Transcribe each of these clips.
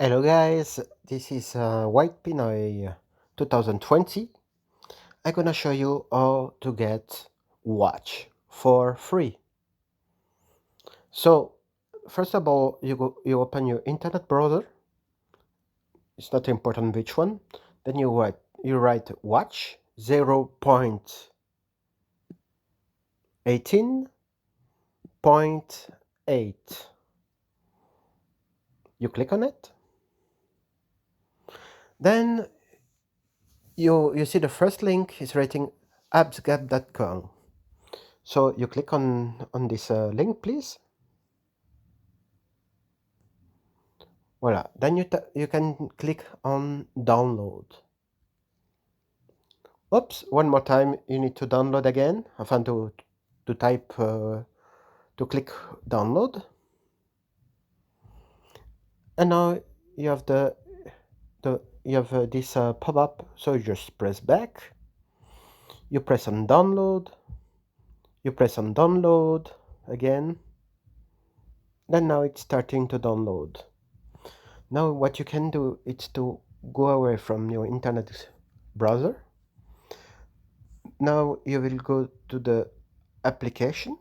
Hello guys, this is White Pinoy 2020. I'm gonna show you how to get Watch for free. So first of all, you open your internet browser. It's not important which one. Then you write Watch 0.18.8. You click on it. Then you see the first link is writing appsgap.com. So you click on this link, please. Voila. Then you can click on download. Oops, one more time. You need to download again. Enfin, to type to click download. And now you have this pop-up. So you just press back. You press on download. You press on download again. Then now it's starting to download. Now what you can do is to go away from your internet browser. Now you will go to the application.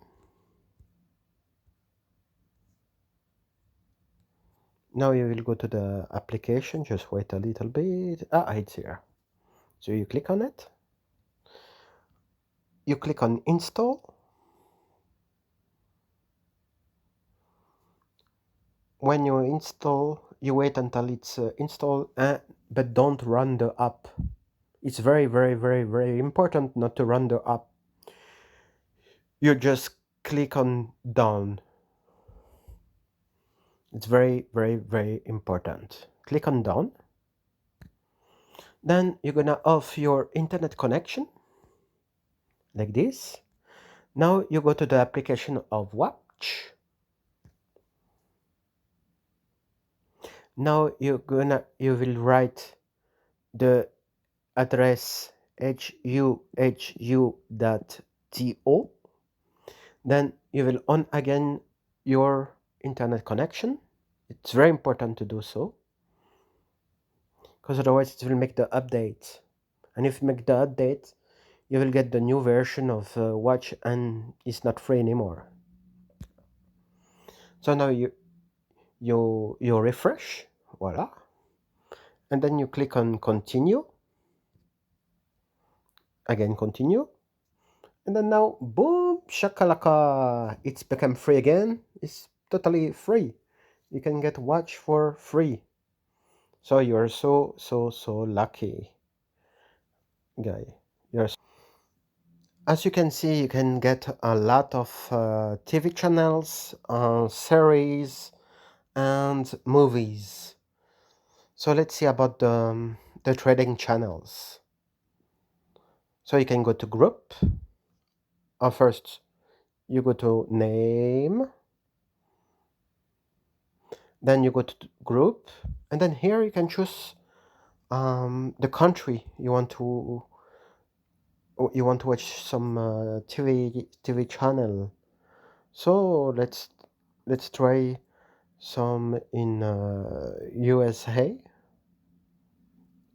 Now you will go to the application. Just wait a little bit. It's here. So you click on it. You click on install. When you install, you wait until it's installed, but don't run the app. It's very, very, very, very important not to run the app. You just click on done. It's very, very, very important. Click on done. Then you're gonna off your internet connection like this. Now you go to the application of Watch. Now you will write the address huhu.to. Then you will on again your internet connection. It's very important to do so, because otherwise it will make the update. And if you make the update, you will get the new version of Watch, and it's not free anymore. So now you refresh, voila, and then you click on continue. Again, continue, and then now boom shakalaka, it's become free again. It's totally free. You can get Watch for free. So you're so lucky, guy. As you can see, you can get a lot of TV channels, series, and movies. So let's see about the trading channels. So you can go to group. First, you go to name. Then you go to group. And then here you can choose the country you want to watch some TV channel. So let's try some in USA.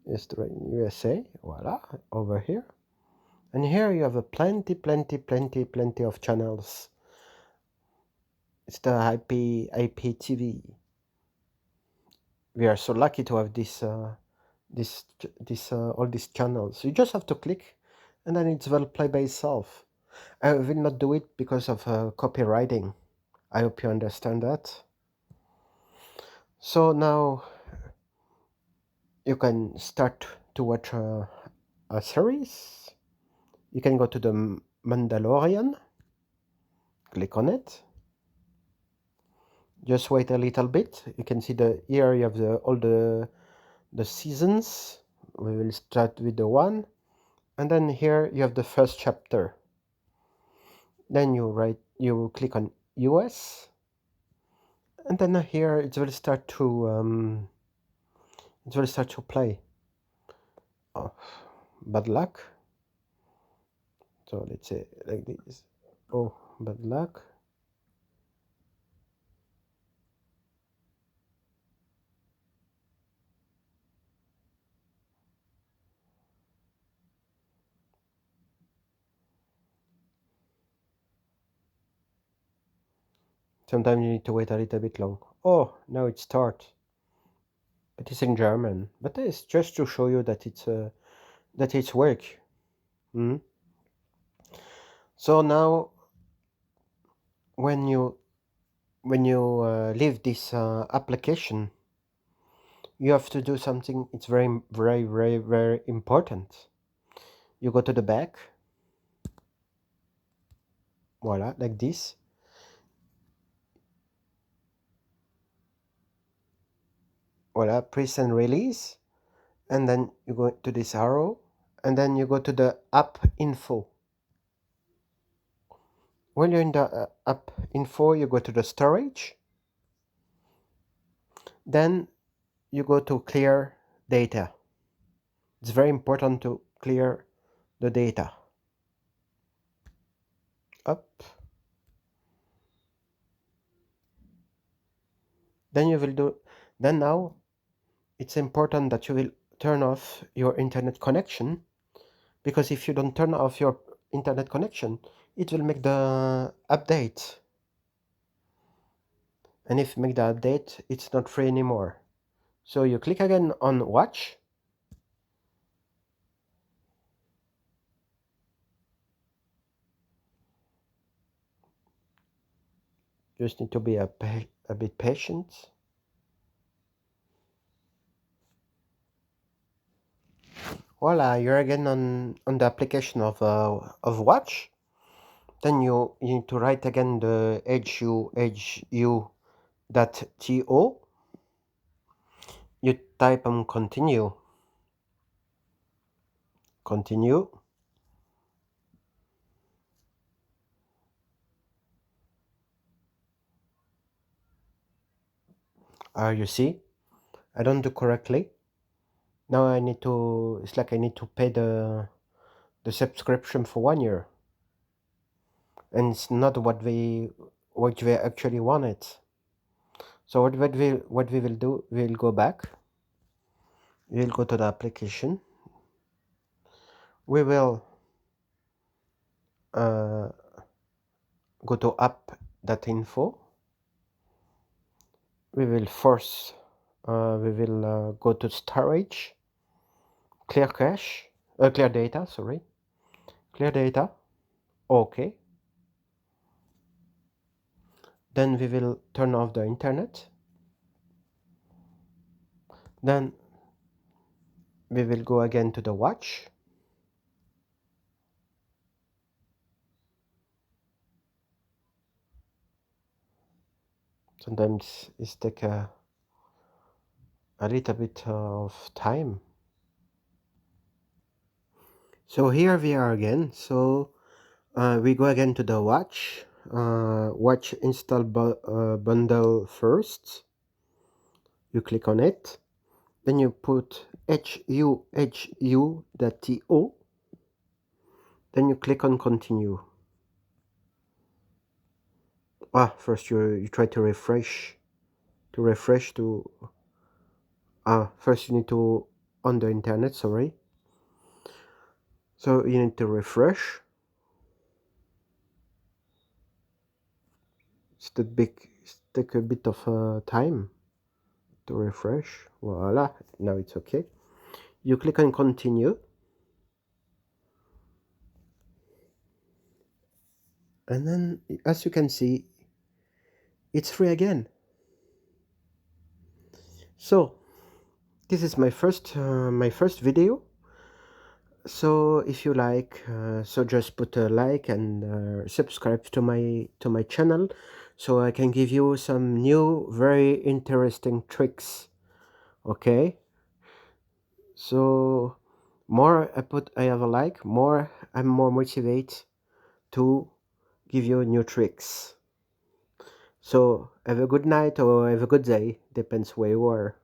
Let's try USA. Voila, over here. And here you have a plenty of channels. It's the IPTV. We are so lucky to have all these channels. You just have to click, and then it will play by itself. I will not do it because of copywriting. I hope you understand that. So now you can start to watch a series. You can go to the Mandalorian. Click on it. Just wait a little bit. You can see here you have all the seasons. We will start with the one, and then here you have the first chapter. Then you click on US, and then here it will start to play. Oh, bad luck. So let's say like this. Oh, bad luck. Sometimes you need to wait a little bit long. Oh, now it starts. But it's in German. But it's just to show you that it's work. Mm. So now when you leave this application, you have to do something. It's very very very very important. You go to the back, voila, like this. Voila, press and release, and then you go to this arrow, and then you go to the app info. When you're in the app info, you go to the storage, then you go to clear data. It's very important to clear the data. Up. Then you will do, then now it's important that you will turn off your internet connection, because if you don't turn off your internet connection, it will make the update. And if you make the update, it's not free anymore. So you click again on watch. Just need to be a bit patient. Voila, you're again on the application of watch. Then you need to write again the hu.to. You type on continue. Continue. You see, I don't do correctly. Now I need to. It's like I need to pay the subscription for 1 year, and it's not what we actually wanted. So what we will do? We'll go back. We'll go to the application. We will go to app.info. We will go to storage, clear cache, clear data, sorry, clear data, okay. Then we will turn off the internet. Then we will go again to the watch. Sometimes it takes a little bit of time. So here we are again. So we go again to the watch. Watch install bundle first. You click on it. Then you put hu.to. Then you click on continue. First you try to refresh. First you need to on the internet, sorry. So you need to refresh. It take a bit of time to refresh. Voila, now it's okay. You click on continue. And then, as you can see, it's free again. So this is my first video. So if you like, so just put a like and subscribe to my channel, so I can give you some new very interesting tricks. Okay, so more I have a like, more I'm more motivated to give you new tricks. So have a good night or have a good day, depends where you are.